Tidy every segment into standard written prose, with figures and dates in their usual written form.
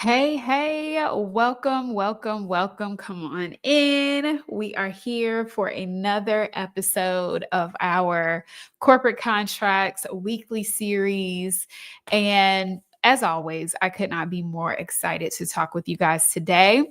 Hey, hey, welcome, welcome, welcome. Come on in. We are here for another episode of our corporate contracts weekly series. And as always, I could not be more excited to talk with you guys today.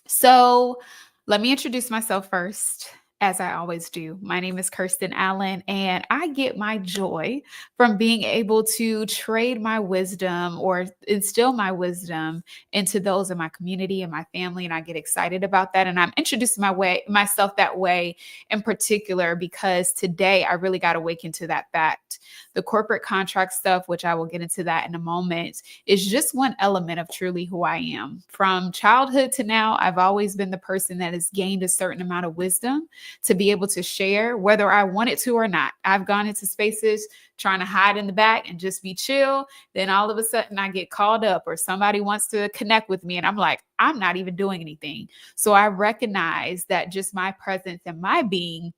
So, let me introduce myself first, as I always do. My name is Kirsten Allen, and I get my joy from being able to trade my wisdom or instill my wisdom into those in my community and my family. And I get excited about that. And I'm introducing myself that way in particular because today I really got to wake into that fact. The corporate contract stuff, which I will get into that in a moment, is just one element of truly who I am. From childhood to now, I've always been the person that has gained a certain amount of wisdom to be able to share, whether I wanted to or not. I've gone into spaces trying to hide in the back and just be chill. Then all of a sudden, I get called up or somebody wants to connect with me, and I'm like, I'm not even doing anything. So I recognize that just my presence and my being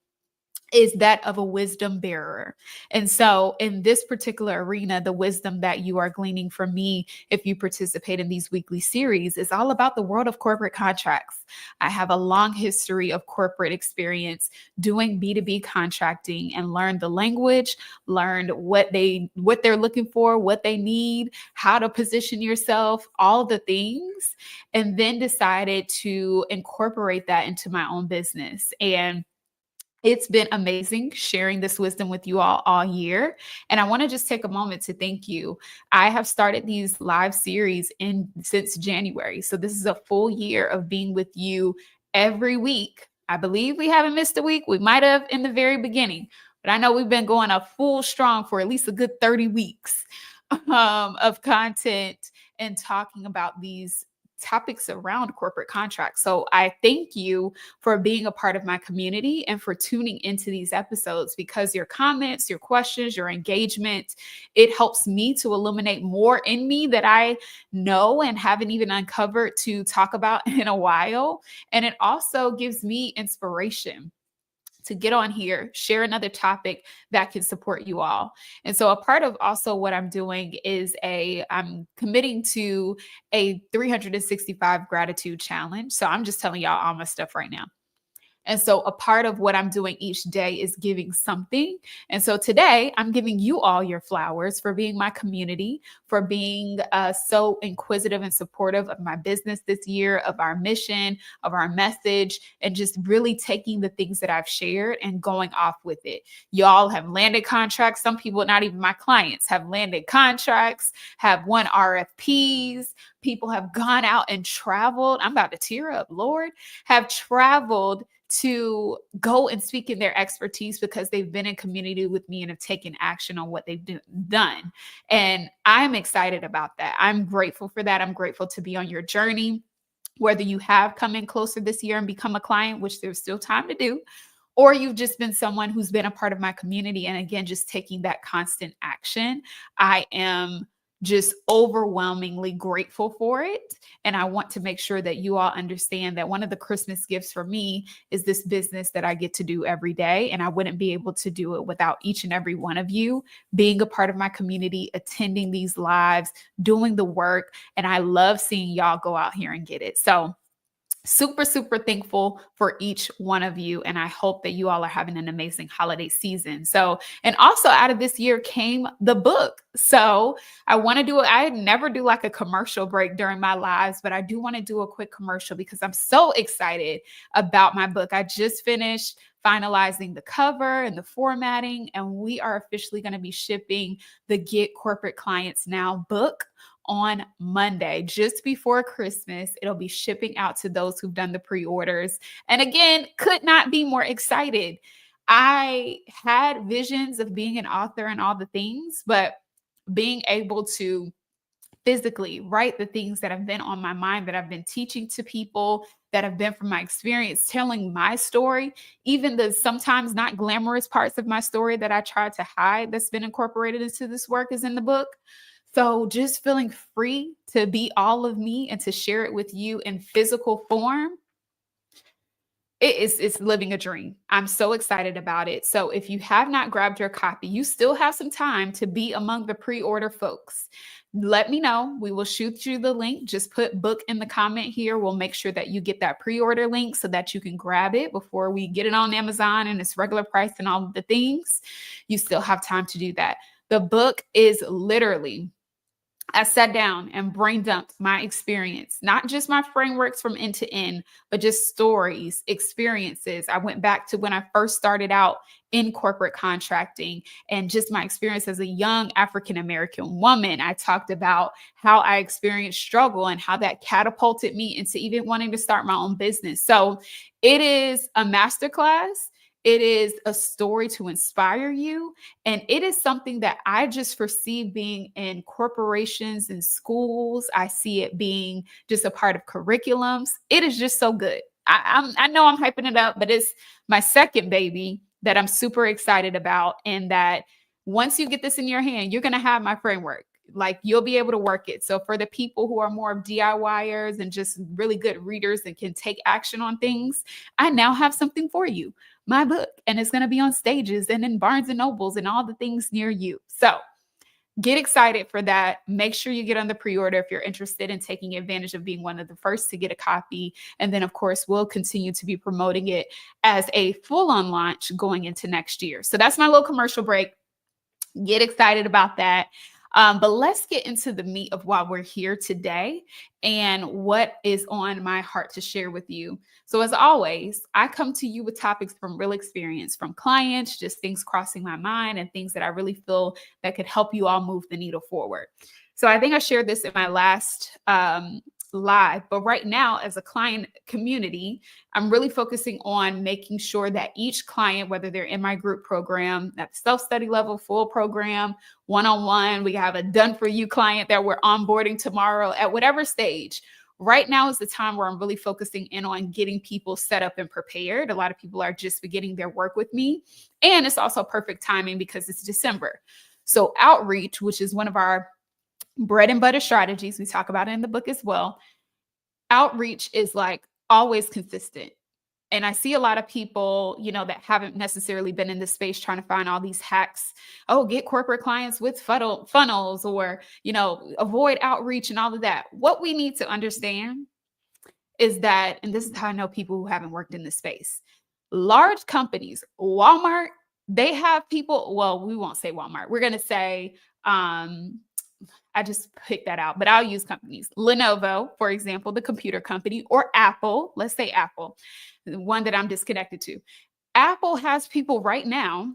is that of a wisdom bearer. And so, in this particular arena, the wisdom that you are gleaning from me, if you participate in these weekly series, is all about the world of corporate contracts. I have a long history of corporate experience doing B2B contracting and learned the language, learned what they're looking for, what they need, how to position yourself, all the things, and then decided to incorporate that into my own business. And it's been amazing sharing this wisdom with you all year. And I want to just take a moment to thank you. I have started these live series in since January. So this is a full year of being with you every week. I believe we haven't missed a week. We might have in the very beginning, but I know we've been going a full strong for at least a good 30 weeks of content and talking about these topics around corporate contracts. So I thank you for being a part of my community and for tuning into these episodes because your comments, your questions, your engagement, it helps me to illuminate more in me that I know and haven't even uncovered to talk about in a while. And it also gives me inspiration to get on here, share another topic that can support you all. And so a part of also what I'm doing is I'm committing to a 365 gratitude challenge. So I'm just telling y'all all my stuff right now. And so a part of what I'm doing each day is giving something. And so today I'm giving you all your flowers for being my community, for being so inquisitive and supportive of my business this year, of our mission, of our message, and just really taking the things that I've shared and going off with it. Y'all have landed contracts. Some people, not even my clients, have landed contracts, have won RFPs. People have gone out and traveled. I'm about to tear up, Lord, have traveled to go and speak in their expertise because they've been in community with me and have taken action on what they've done. And I'm excited about that. I'm grateful for that. I'm grateful to be on your journey, whether you have come in closer this year and become a client, which there's still time to do, or you've just been someone who's been a part of my community. And again, just taking that constant action. I am just overwhelmingly grateful for it. And I want to make sure that you all understand that one of the Christmas gifts for me is this business that I get to do every day. And I wouldn't be able to do it without each and every one of you being a part of my community, attending these lives, doing the work. And I love seeing y'all go out here and get it. So super, super thankful for each one of you. And I hope that you all are having an amazing holiday season. So, and also out of this year came the book. So I want to I never do like a commercial break during my lives, but I do want to do a quick commercial because I'm so excited about my book. I just finished finalizing the cover and the formatting, and we are officially going to be shipping the Get Corporate Clients Now book on Monday, just before Christmas. It'll be shipping out to those who've done the pre-orders. And again, could not be more excited. I had visions of being an author and all the things, but being able to physically write the things that have been on my mind, that I've been teaching to people, that have been from my experience, telling my story, even the sometimes not glamorous parts of my story that I tried to hide that's been incorporated into this work is in the book. So just feeling free to be all of me and to share it with you in physical form, it's living a dream. I'm so excited about it. So if you have not grabbed your copy, you still have some time to be among the pre-order folks. let me know. We will shoot you the link. Just put book in the comment here. We'll make sure that you get that pre-order link so that you can grab it before we get it on Amazon and its regular price and all of the things. You still have time to do that. The book is literally, I sat down and brain dumped my experience, not just my frameworks from end to end, but just stories, experiences. I went back to when I first started out in corporate contracting and just my experience as a young African American woman. I talked about how I experienced struggle and how that catapulted me into even wanting to start my own business. So it is a masterclass. It is a story to inspire you. And it is something that I just foresee being in corporations and schools. I see it being just a part of curriculums. It is just so good. I know I'm hyping it up, but it's my second baby that I'm super excited about. And that once you get this in your hand, you're going to have my framework. Like you'll be able to work it. So for the people who are more of DIYers and just really good readers and can take action on things, I now have something for you, my book, and it's going to be on stages and in Barnes and Nobles and all the things near you. So get excited for that. Make sure you get on the pre-order if you're interested in taking advantage of being one of the first to get a copy. And then, of course, we'll continue to be promoting it as a full-on launch going into next year. So that's my little commercial break. Get excited about that. But let's get into the meat of why we're here today and what is on my heart to share with you. So as always, I come to you with topics from real experience, from clients, just things crossing my mind and things that I really feel that could help you all move the needle forward. So I think I shared this in my last live, but right now as a client community, I'm really focusing on making sure that each client, whether they're in my group program, at the self-study level, full program, one-on-one, we have a done for you client that we're onboarding tomorrow, at whatever stage. Right now is the time where I'm really focusing in on getting people set up and prepared. A lot of people are just beginning their work with me. And it's also perfect timing because it's December. So outreach, which is one of our bread and butter strategies, we talk about it in the book as well. Outreach is like always consistent. And I see a lot of people, that haven't necessarily been in this space trying to find all these hacks. Oh, get corporate clients with funnels or, avoid outreach and all of that. What we need to understand is that, and this is how I know people who haven't worked in this space, large companies, Walmart, they have people, well, we won't say Walmart. We're going to say, I just picked that out, but I'll use companies. Lenovo, for example, the computer company, or Apple, let's say Apple, the one that I'm disconnected to. Apple has people right now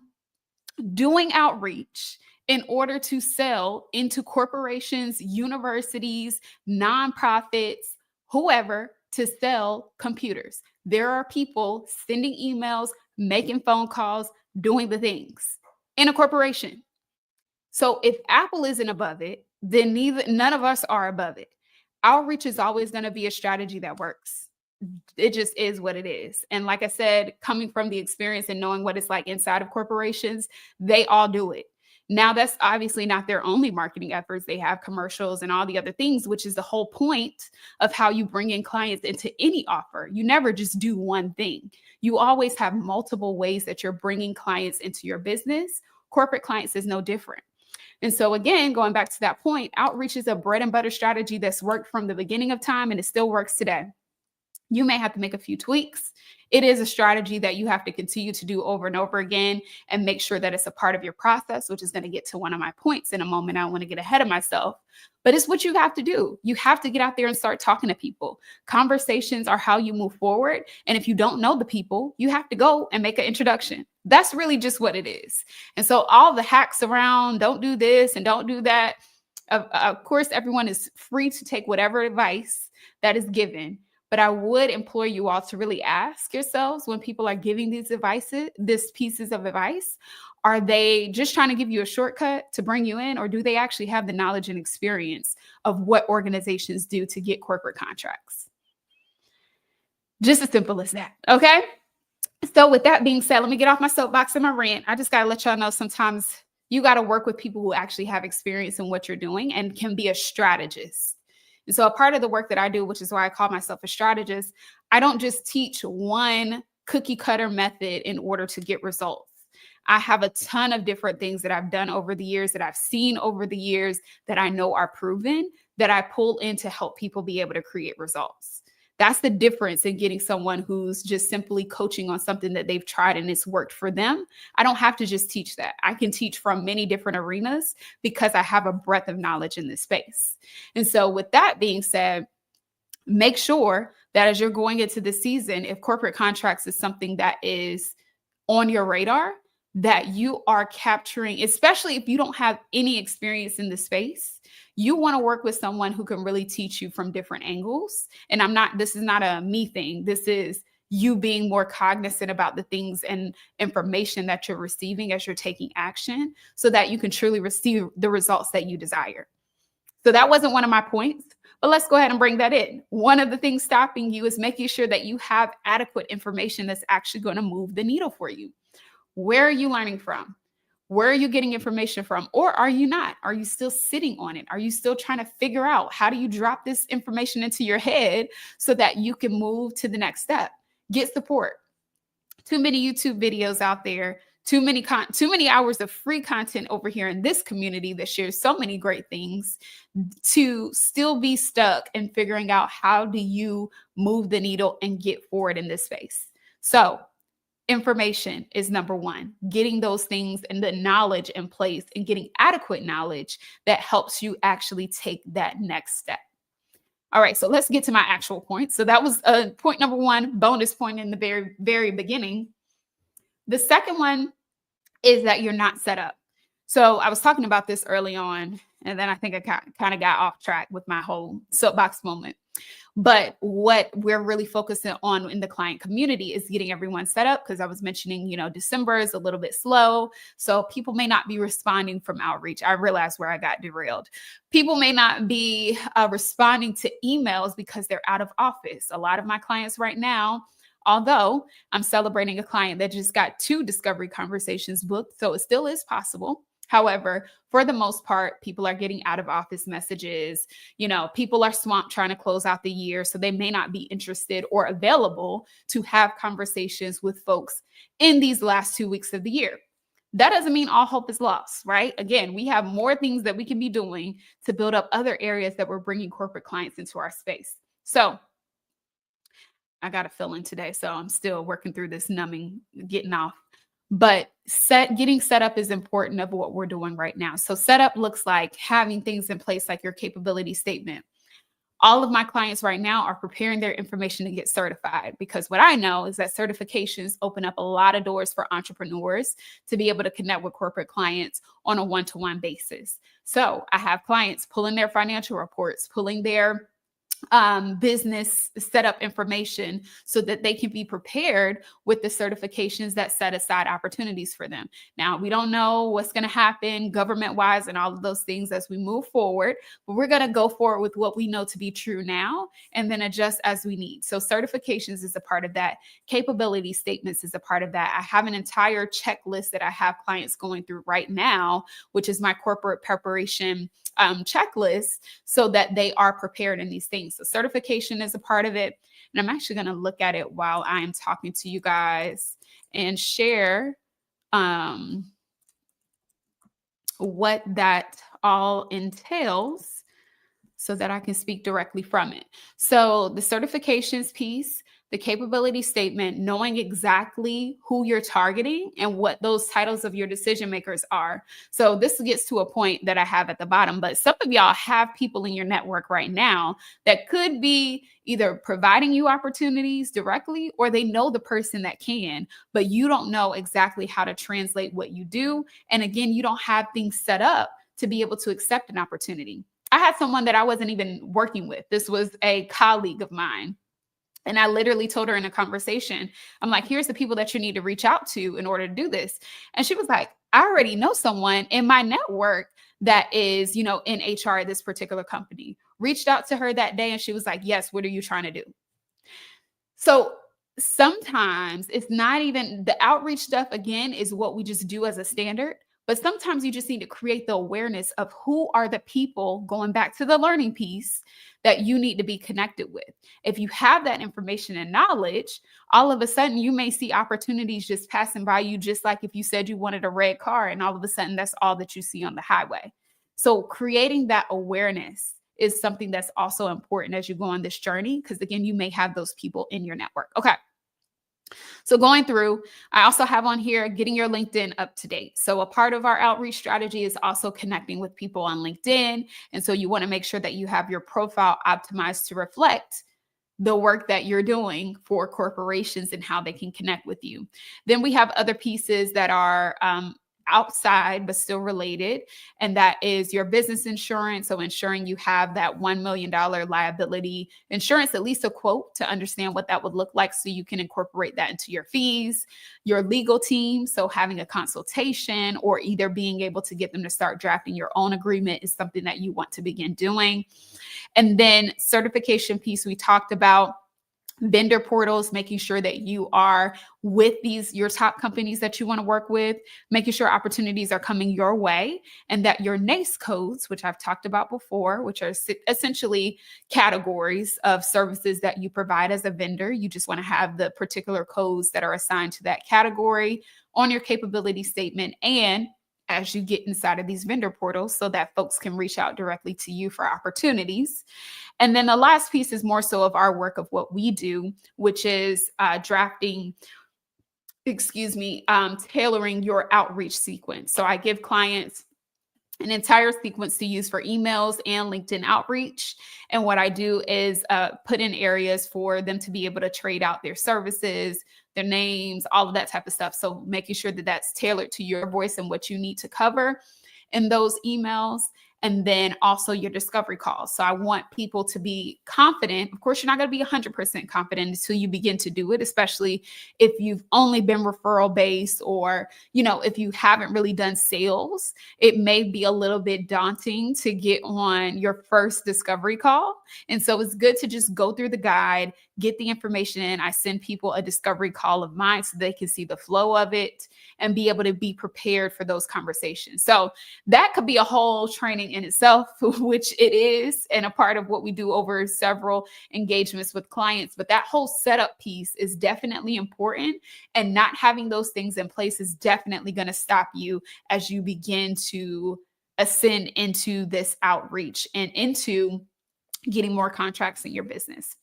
doing outreach in order to sell into corporations, universities, nonprofits, whoever, to sell computers. There are people sending emails, making phone calls, doing the things in a corporation. So if Apple isn't above it, then none of us are above it. Outreach is always going to be a strategy that works. It just is what it is. And like I said, coming from the experience and knowing what it's like inside of corporations, they all do it. Now, that's obviously not their only marketing efforts. They have commercials and all the other things, which is the whole point of how you bring in clients into any offer. You never just do one thing. You always have multiple ways that you're bringing clients into your business. Corporate clients is no different. And so again, going back to that point, outreach is a bread and butter strategy that's worked from the beginning of time and it still works today. You may have to make a few tweaks. It is a strategy that you have to continue to do over and over again and make sure that it's a part of your process, which is going to get to one of my points in a moment. I don't want to get ahead of myself, but it's what you have to do. You have to get out there and start talking to people. Conversations are how you move forward. And if you don't know the people, you have to go and make an introduction. That's really just what it is. And so all the hacks around, don't do this and don't do that. Of course, everyone is free to take whatever advice that is given. But I would implore you all to really ask yourselves when people are giving these pieces of advice, are they just trying to give you a shortcut to bring you in, or do they actually have the knowledge and experience of what organizations do to get corporate contracts? Just as simple as that. Okay. So with that being said, let me get off my soapbox and my rant. I just got to let y'all know sometimes you got to work with people who actually have experience in what you're doing and can be a strategist. And so a part of the work that I do, which is why I call myself a strategist, I don't just teach one cookie cutter method in order to get results. I have a ton of different things that I've done over the years, that I've seen over the years, that I know are proven, that I pull in to help people be able to create results. That's the difference in getting someone who's just simply coaching on something that they've tried and it's worked for them. I don't have to just teach that. I can teach from many different arenas because I have a breadth of knowledge in this space. And so, with that being said, make sure that as you're going into the season, if corporate contracts is something that is on your radar, that you are capturing, especially if you don't have any experience in the space, you want to work with someone who can really teach you from different angles. And this is not a me thing. This is you being more cognizant about the things and information that you're receiving as you're taking action so that you can truly receive the results that you desire. So that wasn't one of my points, but let's go ahead and bring that in. One of the things stopping you is making sure that you have adequate information that's actually going to move the needle for you. Where are you learning from? Where are you getting information from? Or are you not? Are you still sitting on it? Are you still trying to figure out how do you drop this information into your head so that you can move to the next step? Get support. Too many YouTube videos out there, too many hours of free content over here in this community that shares so many great things to still be stuck in figuring out how do you move the needle and get forward in this space. So information is number one, getting those things and the knowledge in place and getting adequate knowledge that helps you actually take that next step. All right, so let's get to my actual point. So that was point number one, bonus point in the very, very beginning. The second one is that you're not set up. So I was talking about this early on, and then I think I kind of got off track with my whole soapbox moment. But what we're really focusing on in the client community is getting everyone set up, because I was mentioning, December is a little bit slow. So people may not be responding from outreach. I realized where I got derailed. People may not be responding to emails because they're out of office. A lot of my clients right now, although I'm celebrating a client that just got 2 discovery conversations booked, so it still is possible. However, for the most part, people are getting out of office messages. People are swamped trying to close out the year, so they may not be interested or available to have conversations with folks in these last 2 weeks of the year. That doesn't mean all hope is lost, right? Again, we have more things that we can be doing to build up other areas that we're bringing corporate clients into our space. So I got a fill-in today, so I'm still working through this numbing, getting off. But getting set up is important of what we're doing right now. So setup looks like having things in place like your capability statement. All of my clients right now are preparing their information to get certified, because what I know is that certifications open up a lot of doors for entrepreneurs to be able to connect with corporate clients on a one-to-one basis. So I have clients pulling their financial reports, pulling their business setup information so that they can be prepared with the certifications that set aside opportunities for them. Now, we don't know what's going to happen government-wise and all of those things as we move forward, but we're going to go forward with what we know to be true now and then adjust as we need. So certifications is a part of that. Capability statements is a part of that. I have an entire checklist that I have clients going through right now, which is my corporate preparation checklist, so that they are prepared in these things. So certification is a part of it. And I'm actually going to look at it while I'm talking to you guys and share what that all entails so that I can speak directly from it. So the certifications piece, the capability statement, knowing exactly who you're targeting and what those titles of your decision makers are. So this gets to a point that I have at the bottom, but some of y'all have people in your network right now that could be either providing you opportunities directly, or they know the person that can, but you don't know exactly how to translate what you do. And again, you don't have things set up to be able to accept an opportunity. I had someone that I wasn't even working with. This was a colleague of mine. And I literally told her in a conversation, I'm like, here's the people that you need to reach out to in order to do this. And she was like, I already know someone in my network that is, in HR at this particular company. Reached out to her that day and she was like, yes, what are you trying to do? So sometimes it's not even the outreach stuff, again, is what we just do as a standard. But sometimes you just need to create the awareness of who are the people, going back to the learning piece, that you need to be connected with. If you have that information and knowledge, all of a sudden you may see opportunities just passing by you, just like if you said you wanted a red car and all of a sudden that's all that you see on the highway. So creating that awareness is something that's also important as you go on this journey, because again, you may have those people in your network. Okay. So going through, I also have on here getting your LinkedIn up to date. So a part of our outreach strategy is also connecting with people on LinkedIn. And so you want to make sure that you have your profile optimized to reflect the work that you're doing for corporations and how they can connect with you. Then we have other pieces that are outside but still related, and that is your business insurance. So ensuring you have that $1 million liability insurance, at least a quote, to understand what that would look like so you can incorporate that into your fees. Your legal team, so having a consultation or either being able to get them to start drafting your own agreement is something that you want to begin doing. And then certification piece we talked about. Vendor portals, making sure that you are with your top companies that you want to work with, making sure opportunities are coming your way, and that your NAICE codes, which I've talked about before, which are essentially categories of services that you provide as a vendor. You just want to have the particular codes that are assigned to that category on your capability statement, and as you get inside of these vendor portals so that folks can reach out directly to you for opportunities. And then the last piece is more so of our work of what we do, which is tailoring your outreach sequence. So I give clients an entire sequence to use for emails and LinkedIn outreach. And what I do is put in areas for them to be able to trade out their services, their names, all of that type of stuff. So making sure that that's tailored to your voice and what you need to cover in those emails. And then also your discovery calls. So I want people to be confident. Of course, you're not going to be 100% confident until you begin to do it, especially if you've only been referral based, or, if you haven't really done sales, it may be a little bit daunting to get on your first discovery call. And so it's good to just go through the guide, get the information in. I send people a discovery call of mine so they can see the flow of it and be able to be prepared for those conversations. So that could be a whole training in itself, which it is, and a part of what we do over several engagements with clients. But that whole setup piece is definitely important, and not having those things in place is definitely going to stop you as you begin to ascend into this outreach and into getting more contracts in your business.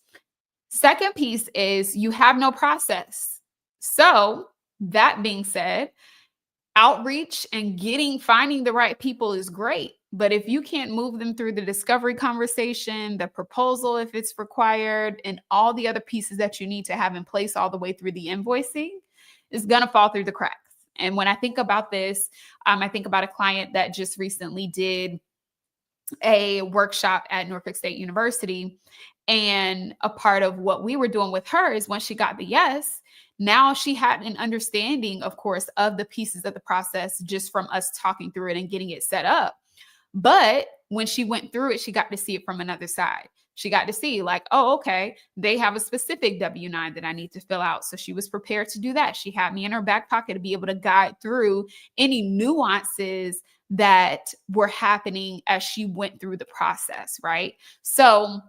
Second piece is you have no process. So that being said, outreach and finding the right people is great. But if you can't move them through the discovery conversation, the proposal, if it's required, and all the other pieces that you need to have in place all the way through the invoicing, it's going to fall through the cracks. And when I think about this, I think about a client that just recently did a workshop at Norfolk State University. And a part of what we were doing with her is when she got the yes, now she had an understanding, of course, of the pieces of the process just from us talking through it and getting it set up. But when she went through it, she got to see it from another side. She got to see like, oh, okay, they have a specific W-9 that I need to fill out. So she was prepared to do that. She had me in her back pocket to be able to guide through any nuances that were happening as she went through the process, right? So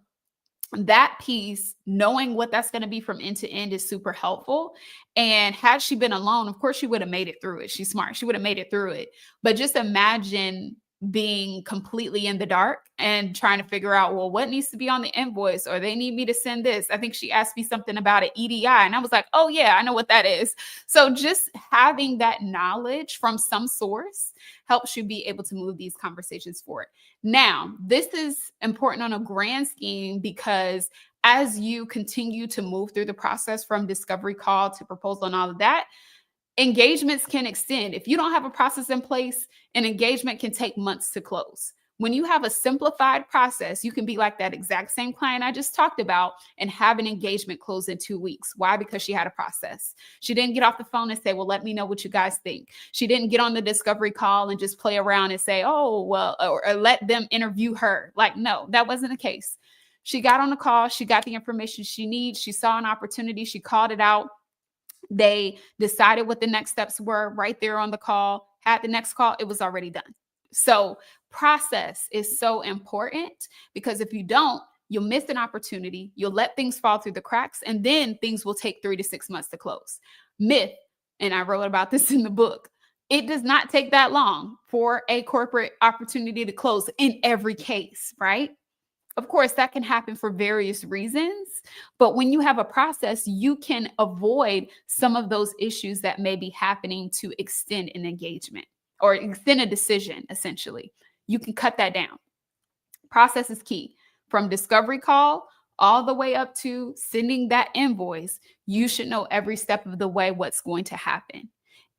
that piece, knowing what that's going to be from end to end, is super helpful. And had she been alone, of course, she would have made it through it. She's smart. She would have made it through it. But just imagine being completely in the dark and trying to figure out, well, what needs to be on the invoice, or they need me to send this. I think she asked me something about an EDI, and I was like, oh yeah, I know what that is. So just having that knowledge from some source helps you be able to move these conversations forward. Now, this is important on a grand scheme, because as you continue to move through the process from discovery call to proposal and all of that, engagements can extend. If you don't have a process in place, an engagement can take months to close. When you have a simplified process, you can be like that exact same client I just talked about and have an engagement close in 2 weeks. Why? Because she had a process. She didn't get off the phone and say, well, let me know what you guys think. She didn't get on the discovery call and just play around and say, oh, well, or let them interview her. Like, no, that wasn't the case. She got on the call. She got the information she needs. She saw an opportunity. She called it out. They decided what the next steps were right there on the call, had the next call, it was already done. So process is so important, because if you don't, you'll miss an opportunity, you'll let things fall through the cracks, and then things will take 3 to 6 months to close. Myth, and I wrote about this in the book, it does not take that long for a corporate opportunity to close in every case, right? Of course, that can happen for various reasons, but when you have a process, you can avoid some of those issues that may be happening to extend an engagement or extend a decision, essentially. You can cut that down. Process is key. From discovery call all the way up to sending that invoice, you should know every step of the way what's going to happen.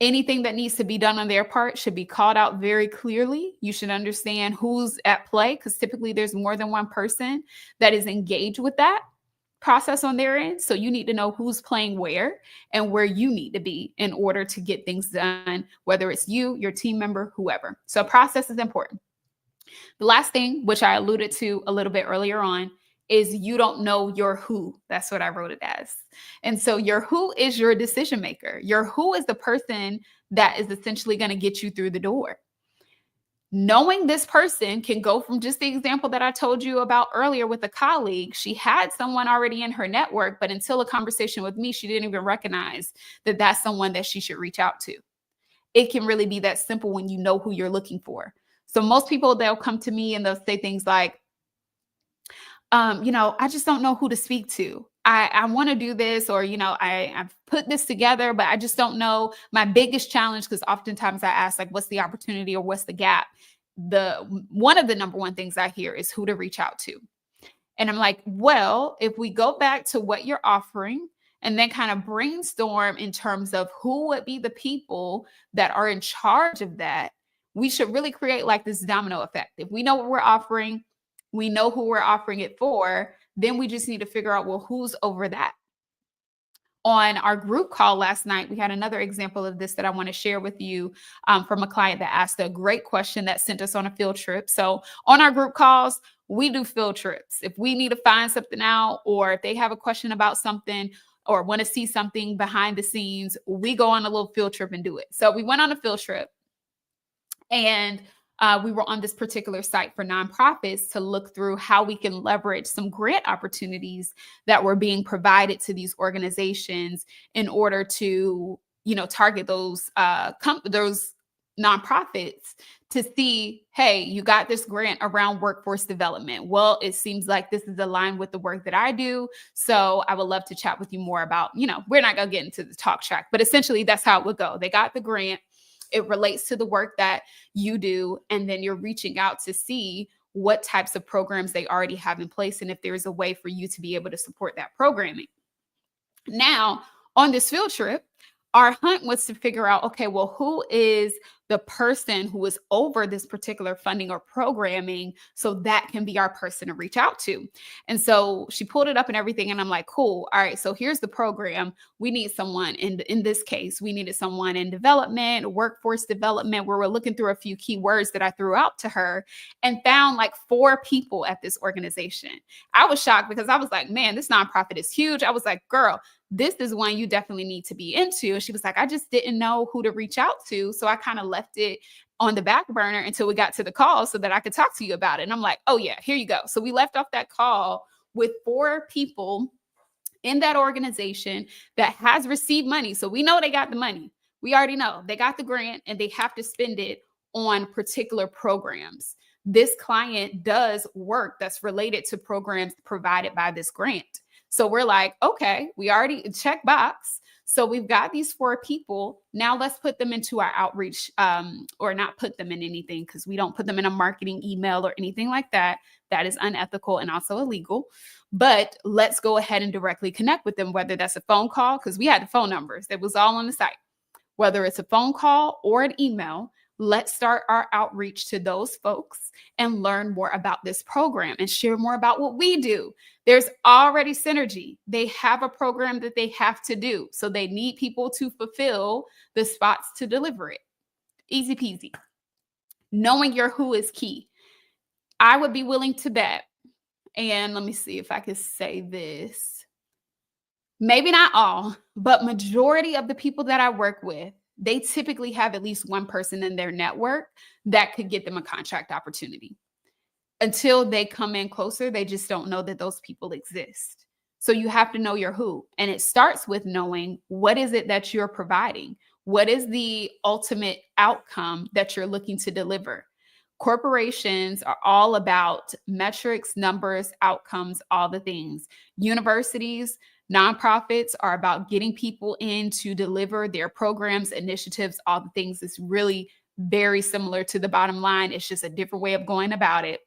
Anything that needs to be done on their part should be called out very clearly. You should understand who's at play, because typically there's more than one person that is engaged with that process on their end. So you need to know who's playing where and where you need to be in order to get things done, whether it's you, your team member, whoever. So process is important. The last thing, which I alluded to a little bit earlier on, is you don't know your who. That's what I wrote it as. And so your who is your decision maker. Your who is the person that is essentially going to get you through the door. Knowing this person can go from just the example that I told you about earlier with a colleague. She had someone already in her network, but until a conversation with me, she didn't even recognize that that's someone that she should reach out to. It can really be that simple when you know who you're looking for. So most people, they'll come to me and they'll say things like, I just don't know who to speak to. I want to do this, or, I've put this together, but I just don't know. My biggest challenge, because oftentimes I ask, like, what's the opportunity or what's the gap? One of the number one things I hear is who to reach out to. And I'm like, well, if we go back to what you're offering and then kind of brainstorm in terms of who would be the people that are in charge of that, we should really create like this domino effect. If we know what we're offering, we know who we're offering it for, then we just need to figure out, well, who's over that? On our group call last night, we had another example of this that I want to share with you, from a client that asked a great question that sent us on a field trip. So on our group calls, we do field trips. If we need to find something out, or if they have a question about something or want to see something behind the scenes, we go on a little field trip and do it. So we went on a field trip, and we were on this particular site for nonprofits to look through how we can leverage some grant opportunities that were being provided to these organizations in order to, target those nonprofits to see, hey, you got this grant around workforce development. Well, it seems like this is aligned with the work that I do. So I would love to chat with you more about, we're not going to get into the talk track, but essentially that's how it would go. They got the grant. It relates to the work that you do. And then you're reaching out to see what types of programs they already have in place, and if there's a way for you to be able to support that programming. Now, on this field trip, our hunt was to figure out, okay, well, who is the person who is over this particular funding or programming, so that can be our person to reach out to. And so she pulled it up and everything, and I'm like, cool. All right, so here's the program. We need someone in this case, we needed someone in development, workforce development, where we're looking through a few keywords that I threw out to her and found like 4 people at this organization. I was shocked because I was like, man, this nonprofit is huge. I was like, girl, this is one you definitely need to be into. And she was like, I just didn't know who to reach out to. So I kind of left it on the back burner until we got to the call so that I could talk to you about it. And I'm like, oh yeah, here you go. So we left off that call with 4 people in that organization that has received money. So we know they got the money. We already know they got the grant and they have to spend it on particular programs. This client does work that's related to programs provided by this grant. So we're like, okay, we already check box. So we've got these 4 people. Now let's put them into our outreach, or not put them in anything, because we don't put them in a marketing email or anything like that. That is unethical and also illegal. But let's go ahead and directly connect with them, whether that's a phone call, because we had the phone numbers. That was all on the site. Whether it's a phone call or an email, let's start our outreach to those folks and learn more about this program and share more about what we do. There's already synergy. They have a program that they have to do. So they need people to fulfill the spots to deliver it. Easy peasy. Knowing your who is key. I would be willing to bet, and let me see if I can say this. Maybe not all, but majority of the people that I work with, they typically have at least one person in their network that could get them a contract opportunity. Until they come in closer, they just don't know that those people exist. So you have to know your who. And it starts with knowing what is it that you're providing? What is the ultimate outcome that you're looking to deliver? Corporations are all about metrics, numbers, outcomes, all the things. Universities, nonprofits are about getting people in to deliver their programs, initiatives, all the things. It's really very similar to the bottom line. It's just a different way of going about it.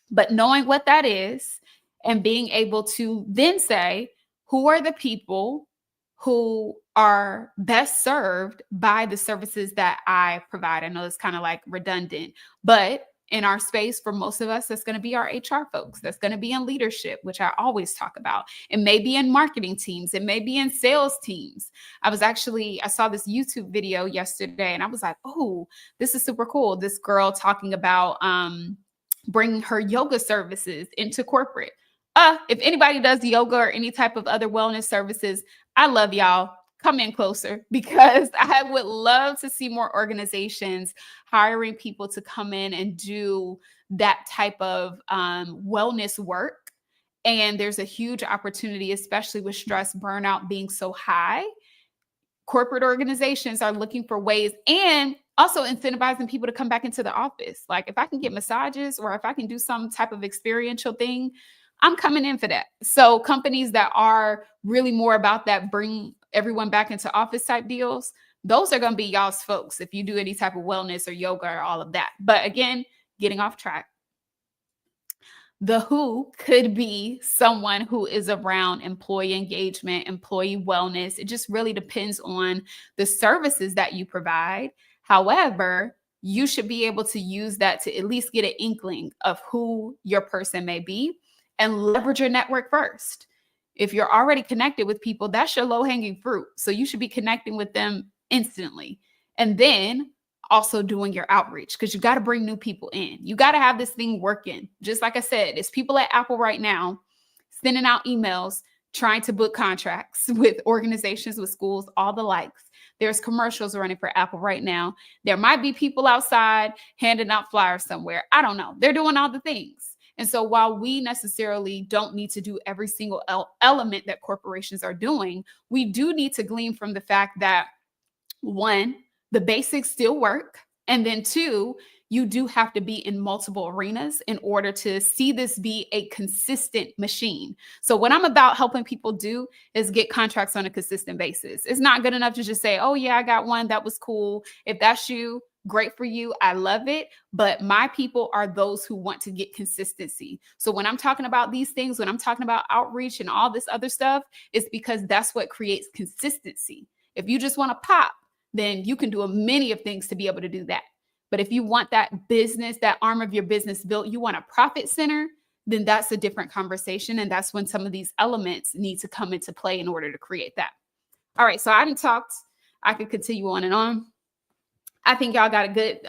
But knowing what that is and being able to then say, who are the people who are best served by the services that I provide? I know it's kind of like redundant, but in our space, for most of us, that's going to be our HR folks. That's going to be in leadership, which I always talk about. It may be in marketing teams. It may be in sales teams. I saw this YouTube video yesterday and I was like, oh, this is super cool. This girl talking about, bringing her yoga services into corporate. If anybody does yoga or any type of other wellness services, I love y'all. Come in closer because I would love to see more organizations hiring people to come in and do that type of wellness work. And there's a huge opportunity, especially with stress, burnout being so high. Corporate organizations are looking for ways and also incentivizing people to come back into the office. Like if I can get massages or if I can do some type of experiential thing, I'm coming in for that. So companies that are really more about that, bring everyone back into office type deals, those are going to be y'all's folks if you do any type of wellness or yoga or all of that. But again, getting off track. The who could be someone who is around employee engagement, employee wellness. It just really depends on the services that you provide. However, you should be able to use that to at least get an inkling of who your person may be and leverage your network first. If you're already connected with people, that's your low-hanging fruit. So you should be connecting with them instantly. And then also doing your outreach because you got to bring new people in. You got to have this thing working. Just like I said, there's people at Apple right now sending out emails, trying to book contracts with organizations, with schools, all the likes. There's commercials running for Apple right now. There might be people outside handing out flyers somewhere. I don't know. They're doing all the things. And so while we necessarily don't need to do every single element that corporations are doing, we do need to glean from the fact that, one, the basics still work. And then two, you do have to be in multiple arenas in order to see this be a consistent machine. So what I'm about helping people do is get contracts on a consistent basis. It's not good enough to just say, oh yeah, I got one. That was cool. If that's you, great for you. I love it. But my people are those who want to get consistency. So when I'm talking about these things, when I'm talking about outreach and all this other stuff, it's because that's what creates consistency. If you just want to pop, then you can do many of things to be able to do that. But if you want that business, that arm of your business built, you want a profit center, then that's a different conversation. And that's when some of these elements need to come into play in order to create that. All right. So I done talked. I could continue on and on. I think y'all got a good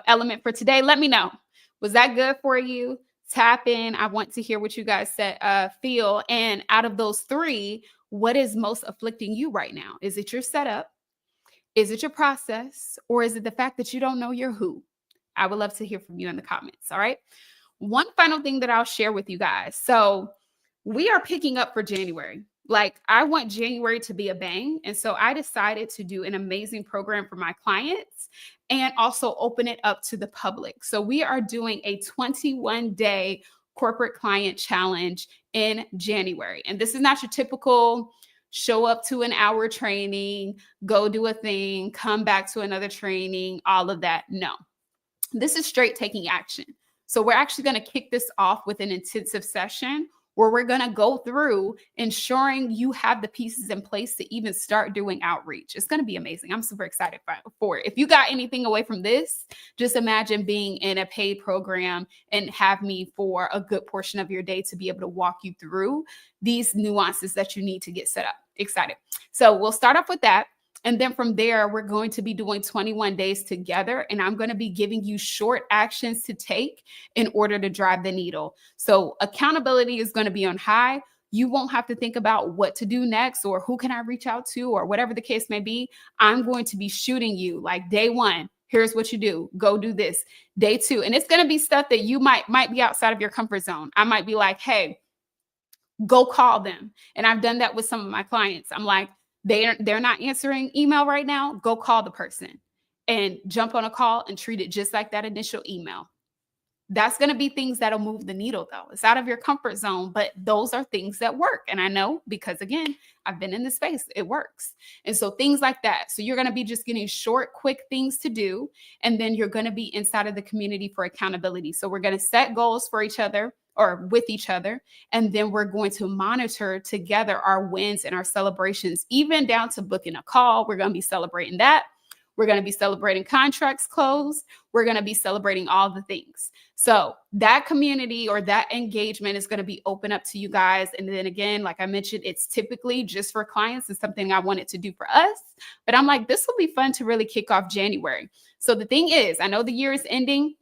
element for today. Let me know. Was that good for you? Tap in. I want to hear what you guys feel. And out of those three, what is most afflicting you right now? Is it your setup? Is it your process, or is it the fact that you don't know your who? I would love to hear from you in the comments. All right. One final thing that I'll share with you guys. So we are picking up for January. Like I want January to be a bang. And so I decided to do an amazing program for my clients and also open it up to the public. So we are doing a 21-day corporate client challenge in January. And this is not your typical show up to an hour training, go do a thing, come back to another training, all of that. No, this is straight taking action. So we're actually going to kick this off with an intensive session where we're going to go through ensuring you have the pieces in place to even start doing outreach. It's going to be amazing. I'm super excited for it. If you got anything away from this, just imagine being in a paid program and have me for a good portion of your day to be able to walk you through these nuances that you need to get set up. Excited. So we'll start off with that. And then from there, we're going to be doing 21 days together. And I'm going to be giving you short actions to take in order to drive the needle. So accountability is going to be on high. You won't have to think about what to do next or who can I reach out to or whatever the case may be. I'm going to be shooting you like day one. Here's what you do. Go do this. Day two. And it's going to be stuff that you might be outside of your comfort zone. I might be like, hey, go call them. And I've done that with some of my clients. I'm like, they're not answering email right now. Go call the person and jump on a call and treat it just like that initial email. That's going to be things that'll move the needle, though. It's out of your comfort zone, but those are things that work. And I know because, again, I've been in this space, it works. And so things like that. So you're going to be just getting short, quick things to do. And then you're going to be inside of the community for accountability. So we're going to set goals for each other or with each other. And then we're going to monitor together our wins and our celebrations, even down to booking a call. We're going to be celebrating that. We're going to be celebrating contracts closed. We're going to be celebrating all the things. So that community or that engagement is going to be open up to you guys. And then again, like I mentioned, it's typically just for clients. It's something I wanted to do for us. But I'm like, this will be fun to really kick off January. So the thing is, I know the year is ending,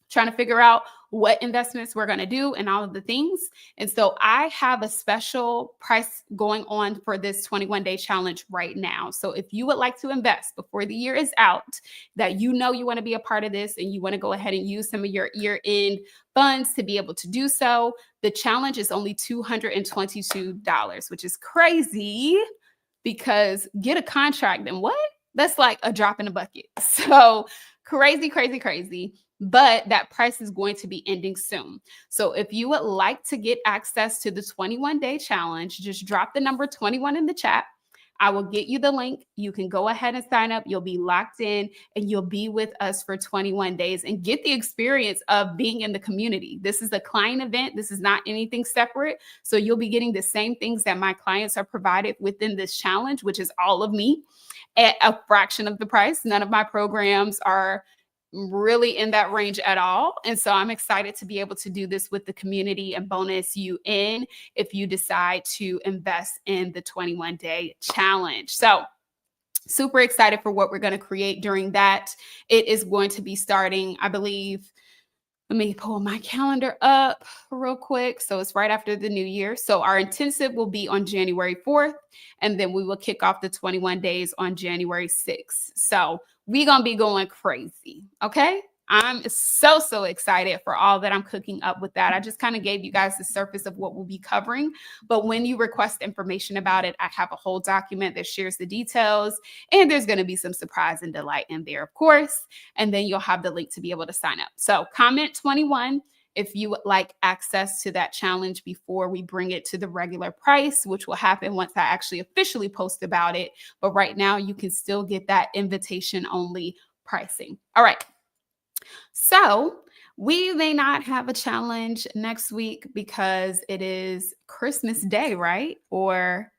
trying to figure out what investments we're going to do and all of the things. And so I have a special price going on for this 21-day challenge right now. So if you would like to invest before the year is out, that you know you want to be a part of this and you want to go ahead and use some of your year-end funds to be able to do so, the challenge is only $222, which is crazy because get a contract and what? That's like a drop in the bucket. So crazy, crazy, crazy. But that price is going to be ending soon. So if you would like to get access to the 21-day challenge, just drop the number 21 in the chat. I will get you the link. You can go ahead and sign up. You'll be locked in and you'll be with us for 21 days and get the experience of being in the community. This is a client event. This is not anything separate. So you'll be getting the same things that my clients are provided within this challenge, which is all of me at a fraction of the price. None of my programs are really in that range at all. And so I'm excited to be able to do this with the community and bonus you in if you decide to invest in the 21-day challenge. So super excited for what we're going to create during that. It is going to be starting, I believe, let me pull my calendar up real quick. So it's right after the new year. So our intensive will be on January 4th, and then we will kick off the 21 days on January 6th. So we're going to be going crazy. Okay. I'm so excited for all that I'm cooking up with that. I just kind of gave you guys the surface of what we'll be covering. But when you request information about it, I have a whole document that shares the details. And there's going to be some surprise and delight in there, of course. And then you'll have the link to be able to sign up. So comment 21 if you would like access to that challenge before we bring it to the regular price, which will happen once I actually officially post about it. But right now, you can still get that invitation only pricing. All right. So we may not have a challenge next week because it is Christmas Day, right? Or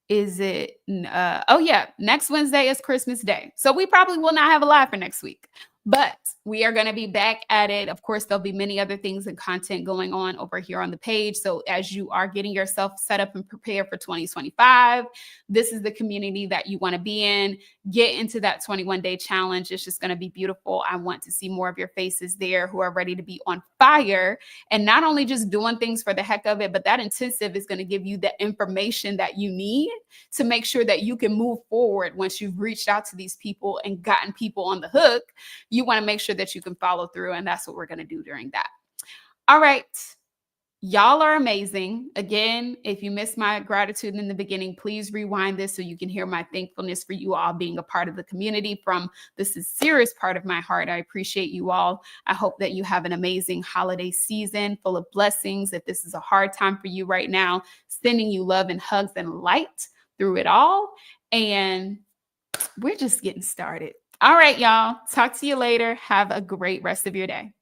is it? Oh, yeah. Next Wednesday is Christmas Day. So we probably will not have a live for next week. But we are going to be back at it. Of course, there'll be many other things and content going on over here on the page. So as you are getting yourself set up and prepared for 2025, this is the community that you want to be in. Get into that 21-day challenge. It's just going to be beautiful. I want to see more of your faces there who are ready to be on fire and not only just doing things for the heck of it, but that intensive is going to give you the information that you need to make sure that you can move forward once you've reached out to these people and gotten people on the hook. You want to make sure that you can follow through. And that's what we're going to do during that. All right. Y'all are amazing. Again, if you missed my gratitude in the beginning, please rewind this so you can hear my thankfulness for you all being a part of the community from the sincerest part of my heart. I appreciate you all. I hope that you have an amazing holiday season full of blessings. If this is a hard time for you right now, sending you love and hugs and light through it all. And we're just getting started. All right, y'all. Talk to you later. Have a great rest of your day.